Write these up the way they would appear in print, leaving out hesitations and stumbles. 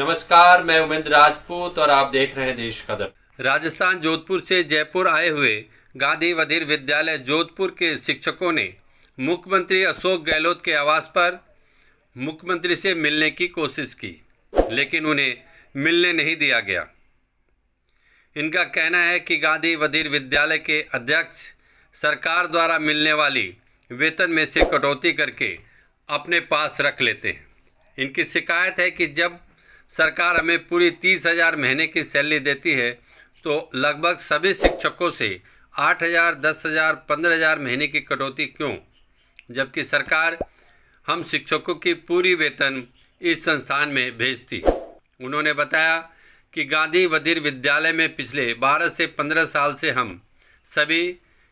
नमस्कार, मैं उमेंद्र राजपूत और आप देख रहे हैं देश कदम। राजस्थान जोधपुर से जयपुर आए हुए गांधी बधिर विद्यालय जोधपुर के शिक्षकों ने मुख्यमंत्री अशोक गहलोत के आवास पर मुख्यमंत्री से मिलने की कोशिश की, लेकिन उन्हें मिलने नहीं दिया गया। इनका कहना है कि गांधी बधिर विद्यालय के अध्यक्ष सरकार द्वारा मिलने वाली वेतन में से कटौती करके अपने पास रख लेते हैं। इनकी शिकायत है कि जब सरकार हमें पूरी 30,000 महीने की सैलरी देती है तो लगभग सभी शिक्षकों से 8,000, 10,000, 15,000 महीने की कटौती क्यों, जबकि सरकार हम शिक्षकों की पूरी वेतन इस संस्थान में भेजती। उन्होंने बताया कि गांधी बधिर विद्यालय में पिछले 12 से 15 साल से हम सभी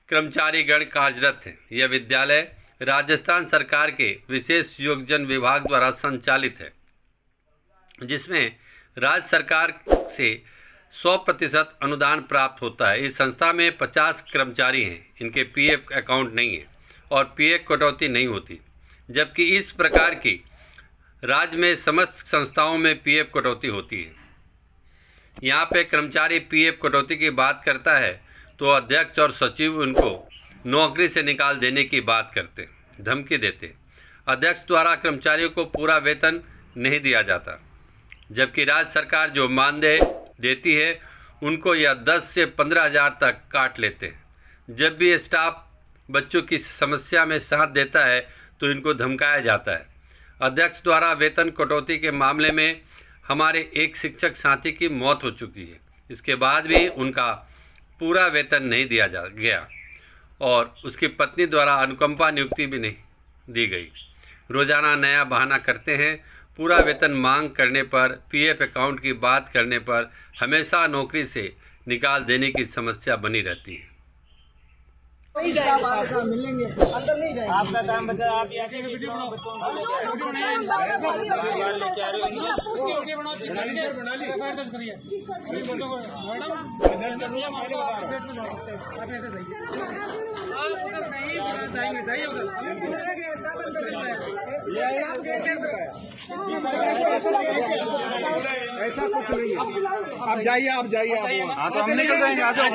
कर्मचारीगण कार्यरत हैं। यह विद्यालय राजस्थान सरकार के विशेष योगजन विभाग द्वारा संचालित है, जिसमें राज्य सरकार से 100% अनुदान प्राप्त होता है। इस संस्था में 50 कर्मचारी हैं। इनके पीएफ अकाउंट नहीं है और पीएफ कटौती नहीं होती, जबकि इस प्रकार की राज्य में समस्त संस्थाओं में पीएफ कटौती होती है। यहाँ पे कर्मचारी पीएफ कटौती की बात करता है तो अध्यक्ष और सचिव उनको नौकरी से निकाल देने की बात करते, धमकी देते। अध्यक्ष द्वारा कर्मचारियों को पूरा वेतन नहीं दिया जाता, जबकि राज्य सरकार जो मानदेय देती है उनको यह 10 से 15,000 तक काट लेते हैं। जब भी स्टाफ बच्चों की समस्या में साथ देता है तो इनको धमकाया जाता है। अध्यक्ष द्वारा वेतन कटौती के मामले में हमारे एक शिक्षक साथी की मौत हो चुकी है। इसके बाद भी उनका पूरा वेतन नहीं दिया गया और उसकी पत्नी द्वारा अनुकंपा नियुक्ति भी नहीं दी गई। रोजाना नया बहाना करते हैं। पूरा वेतन मांग करने पर, पीएफ अकाउंट की बात करने पर हमेशा नौकरी से निकाल देने की समस्या बनी रहती है। मिलेंगे अंदर नहीं जाएंगे। आपका काम बचा, आप ऐसे वीडियो बनाओ। ऐसा कुछ नहीं है। आप जाइए, आप जाइए। हाँ तो हम निकल जाएंगे। आ जाओ,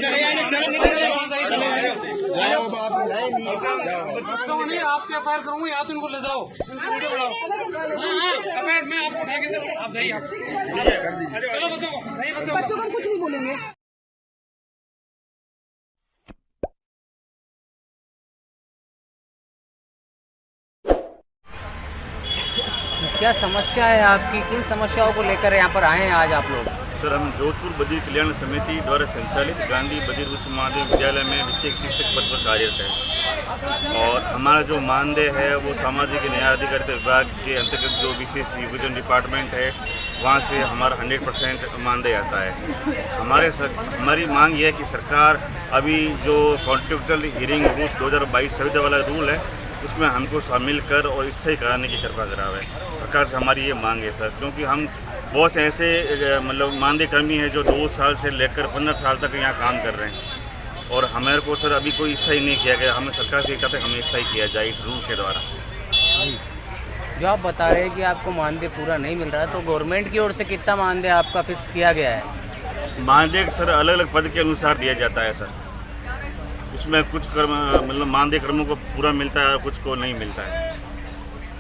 नहीं आपके एफ आई आर करूंगी, या तो इनको ले जाओ, वीडियो बनाओ। मैं आपको उठा के आप जाइए। चलो बच्चों को कुछ नहीं बोलेंगे। क्या समस्या है आपकी? किन समस्याओं को लेकर यहाँ पर आए हैं आज आप लोग? सर, हम जोधपुर बधिर कल्याण समिति द्वारा संचालित गांधी बधिर उच्च माध्यमिक विद्यालय में विशेष शिक्षक पद पर कार्यरत है और हमारा जो मानदेय है वो सामाजिक न्याय अधिकारिता विभाग के अंतर्गत जो विशेष योगजन डिपार्टमेंट है वहाँ से हमारा 100% मानदेय आता है। हमारी मांग ये है कि सरकार अभी जो कॉन्ट्रेक्चुअल हियरिंग रूल्स 2022 संविदा वाला रूल है उसमें हमको शामिल कर और स्थायी कराने की कृपा करावे। सरकार से हमारी ये मांग है सर, क्योंकि हम बहुत से ऐसे मतलब मानदेय कर्मी हैं जो 2 साल से लेकर 15 साल तक यहाँ काम कर रहे हैं और हमारे को सर अभी कोई स्थायी नहीं किया गया। हमें सरकार से कहते हैं हमें स्थायी किया जाए इस रूल के द्वारा। जो आप बता रहे हैं कि आपको मानदेय पूरा नहीं मिल रहा है, तो गवर्नमेंट की ओर से कितना मानदेय आपका फिक्स किया गया है? मानदेय सर अलग अलग पद के अनुसार दिया जाता है सर। उसमें कुछ मतलब मानदेय कर्मों को पूरा मिलता है और कुछ को नहीं मिलता है।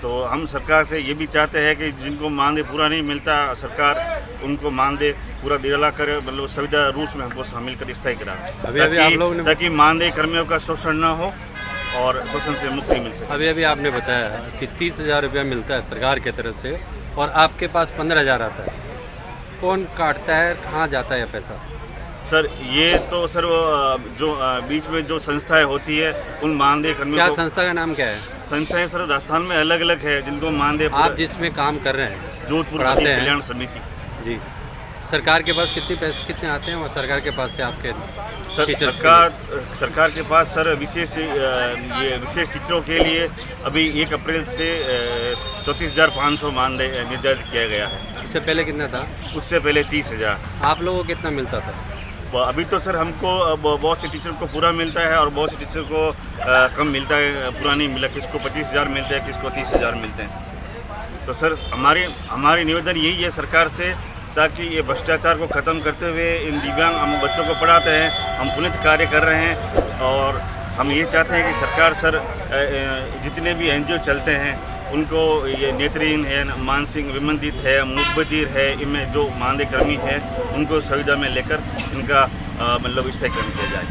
तो हम सरकार से ये भी चाहते हैं कि जिनको मानदेय पूरा नहीं मिलता सरकार उनको मानदेय पूरा दिला कर मतलब संविदा रूल्स में हमको शामिल कर स्थायी करा, ताकि मानदेय कर्मियों का शोषण न हो और शोषण से मुक्ति मिल सके। अभी आपने बताया कि 30,000 रुपया मिलता है सरकार की तरफ से और आपके पास 15,000 आता है। कौन काटता है, कहाँ जाता है पैसा? सर ये तो सर जो बीच में जो संस्थाएं होती है उन मानदेय कर्मियों क्या को। संस्था का नाम क्या है? संस्थाएं सर राजस्थान में अलग अलग है जिनको मानदेय। आप जिसमें काम कर रहे हैं जोधपुर बधिर कल्याण समिति जी, सरकार के पास कितने आते हैं और सरकार के पास से आपके सरकार के पास सर विशेष टीचरों के लिए अभी 1 अप्रैल से 34,500 मानदेय निर्धारित किया गया है। उससे पहले कितना था? उससे पहले 30,000। आप लोगों को कितना मिलता था? अभी तो सर हमको बहुत से टीचर को पूरा मिलता है और बहुत से टीचर को कम मिलता है, पूरा नहीं मिला। किसको 25,000 मिलता है, किसको 30,000 मिलते हैं। तो सर हमारी निवेदन यही है सरकार से, ताकि ये भ्रष्टाचार को ख़त्म करते हुए इन दिव्यांग हम बच्चों को पढ़ाते हैं, हम पुनीत कार्य कर रहे हैं। और हम ये चाहते हैं कि सरकार सर जितने भी NGO चलते हैं उनको ये नेत्रहीन है, मानसिक विमंदित है, मूकबधिर है, इनमें जो मानदेय कर्मी है उनको सुविधा में लेकर इनका मतलब स्थायीकरण किया जाए।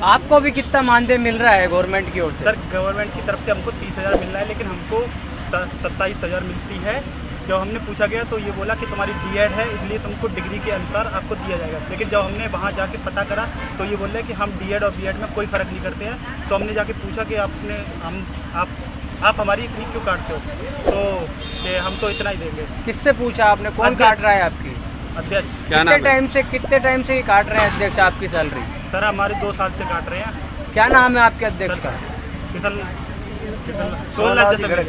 आपको भी कितना मानदेय मिल रहा है गवर्नमेंट की ओर से? सर गवर्नमेंट की तरफ से हमको 30,000 मिल रहा है, लेकिन हमको 27,000 मिलती है। जब हमने पूछा गया तो ये बोला कि तुम्हारी B.Ed है, इसलिए तुमको डिग्री के अनुसार आपको दिया जाएगा। लेकिन जब हमने वहाँ जाके पता करा तो ये बोल रहे हैं कि हम D.Ed और B.Ed में कोई फ़र्क नहीं करते हैं। तो हमने जाके पूछा कि आप हमारी इतनी क्यों काटते हो, तो कि हम तो इतना ही देंगे। किससे पूछा आपने? कौन काट रहा है आपकी? अध्यक्ष। क्या नाम है? कितने टाइम से ये काट रहे हैं अध्यक्ष आपकी सैलरी? सर हमारे 2 साल से काट रहे हैं। क्या नाम है आपके अध्यक्ष का? सोमनाथ जैसे।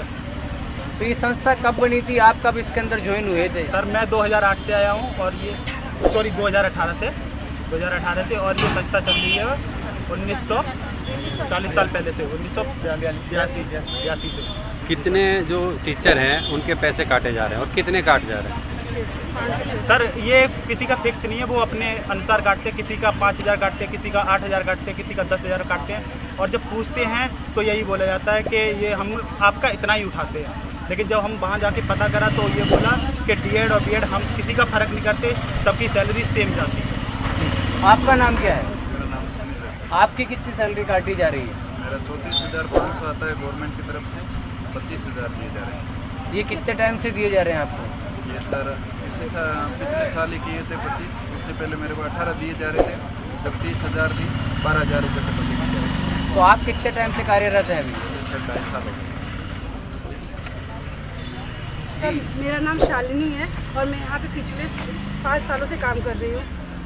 तो ये संस्था कब बनी थी? आप कब इसके अंदर ज्वाइन हुए थे? सर मैं 2008 से आया हूँ, और ये 2018 से, और ये संस्था चल रही है 1940 साल पहले से, 1982 से। कितने जो टीचर हैं उनके पैसे काटे जा रहे हैं और कितने काटे जा रहे हैं? सर ये किसी का फिक्स नहीं है, वो अपने अनुसार काटते हैं। किसी का 5,000 काटते हैं, किसी का 8,000 काटते हैं, किसी का 10,000 काटते हैं। और जब पूछते हैं तो यही बोला जाता है कि ये हम आपका इतना ही उठाते हैं। लेकिन जब हम वहाँ जाके पता करा तो ये बोला कि D.Ed और B.Ed हम किसी का फ़र्क नहीं करते, सबकी सैलरी सेम जाती है। आपका नाम क्या है? आपकी कितनी सैलरी काटी जा रही है? मेरा 34,500 आता है गवर्नमेंट की तरफ से, 25,000 दिए जा रहे हैं। ये कितने टाइम से दिए जा रहे हैं आपको? ये सर पिछले साल ही किए थे 25, उससे पहले मेरे को 18 दिए जा रहे थे। जब 30,000 दी, 12,000 रुपये तक दिए जा रहे थे। तो आप कितने टाइम से कार्यरत हैं अभी? सर 2.5 साल हो गए। सर मेरा नाम शालिनी है और मैं यहाँ पे पिछले 5 सालों से काम कर रही हूँ।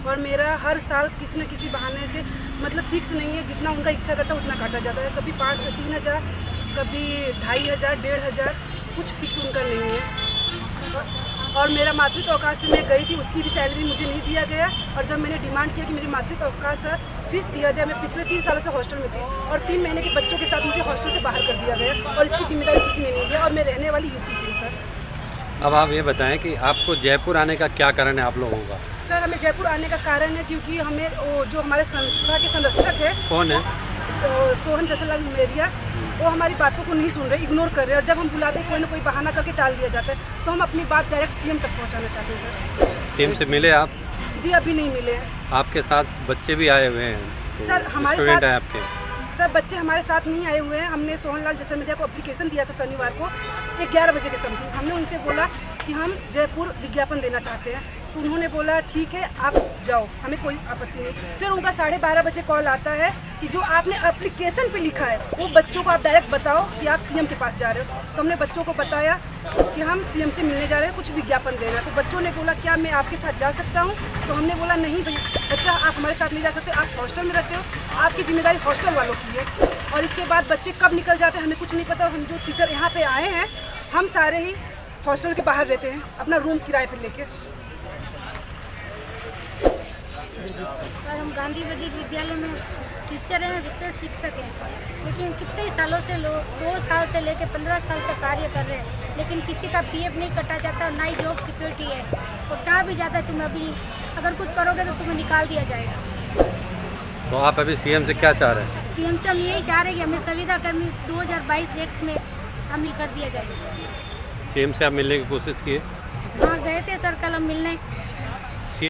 और मेरा हर साल किसी न किसी बहाने से मतलब फिक्स नहीं है, जितना उनका इच्छा करता है उतना काटा जाता है। कभी 3,000, कभी 2,500, 1,500, कुछ फिक्स उनका नहीं है। और मेरा मातृत्व अवकाश पे मैं गई थी, उसकी भी सैलरी मुझे नहीं दिया गया। और जब मैंने डिमांड किया कि मेरी मातृत्व अवकाश फीस दिया जाए, मैं पिछले 3 सालों से हॉस्टल में थी और 3 महीने के बच्चों के साथ मुझे हॉस्टल से बाहर कर दिया गया, और इसकी जिम्मेदारी किसी ने नहीं लिया। और मैं रहने वाली यूपी से हूँ सर। अब आप ये बताएं कि आपको जयपुर आने का क्या कारण है आप लोगों का? सर हमें जयपुर आने का कारण है क्योंकि हमें वो जो हमारे संस्था के संरक्षक है, कौन है? सोहन जसलाल मेरिया, वो हमारी बातों को नहीं सुन रहे, इग्नोर कर रहे हैं। और जब हम बुलाते हैं कोई ना कोई बहाना करके टाल दिया जाता है, तो हम अपनी बात डायरेक्ट CM तक पहुंचाना चाहते हैं सर। CM से मिले आप? जी अभी नहीं मिले हैं। आपके साथ बच्चे भी आए हुए हैं? सर हमारे स्टूडेंट साथ हैं आपके? सर बच्चे हमारे साथ नहीं आए हुए हैं। हमने सोहनलाल जसलाल मेरिया को एप्लीकेशन दिया था शनिवार को 11 बजे के समथिंग। हमने उनसे बोला कि हम जयपुर विज्ञापन देना चाहते हैं, तो उन्होंने बोला ठीक है आप जाओ, हमें कोई आपत्ति नहीं। फिर उनका 12:30 बजे कॉल आता है कि जो आपने एप्लीकेशन पे लिखा है वो बच्चों को आप डायरेक्ट बताओ कि आप CM के पास जा रहे हो। तो हमने बच्चों को बताया कि हम CM से मिलने जा रहे हैं, कुछ विज्ञापन देना। तो बच्चों ने बोला क्या मैं आपके साथ जा सकता हूँ? तो हमने बोला नहीं भैया बच्चा आप हमारे साथ नहीं जा सकते, आप हॉस्टल में रहते हो, आपकी जिम्मेदारी हॉस्टल वालों की है। और इसके बाद बच्चे कब निकल जाते हैं हमें कुछ नहीं पता। हम जो टीचर यहाँ पे आए हैं हम सारे ही हॉस्टल के बाहर रहते हैं, अपना रूम किराए पे लेके। सर हम गांधी बधिर विद्यालय में टीचर हैं, विशेष शिक्षक हैं, लेकिन कितने सालों से लोग 2 साल से लेकर 15 साल तक कार्य कर रहे हैं, लेकिन किसी का PF नहीं कटा जाता और ना ही जॉब सिक्योरिटी है। और कहा भी जाता है तुम अभी अगर कुछ करोगे तो तुम्हें निकाल दिया जाएगा। तो आप अभी CM से क्या चाह रहे हैं? CM से हम यही चाह रहे हैं कि हमें संविदा कर्मी 2022 एक्ट में शामिल कर दिया जाए। CM से आप मिलने की कोशिश किए? हाँ गए थे सर कल हम मिलने,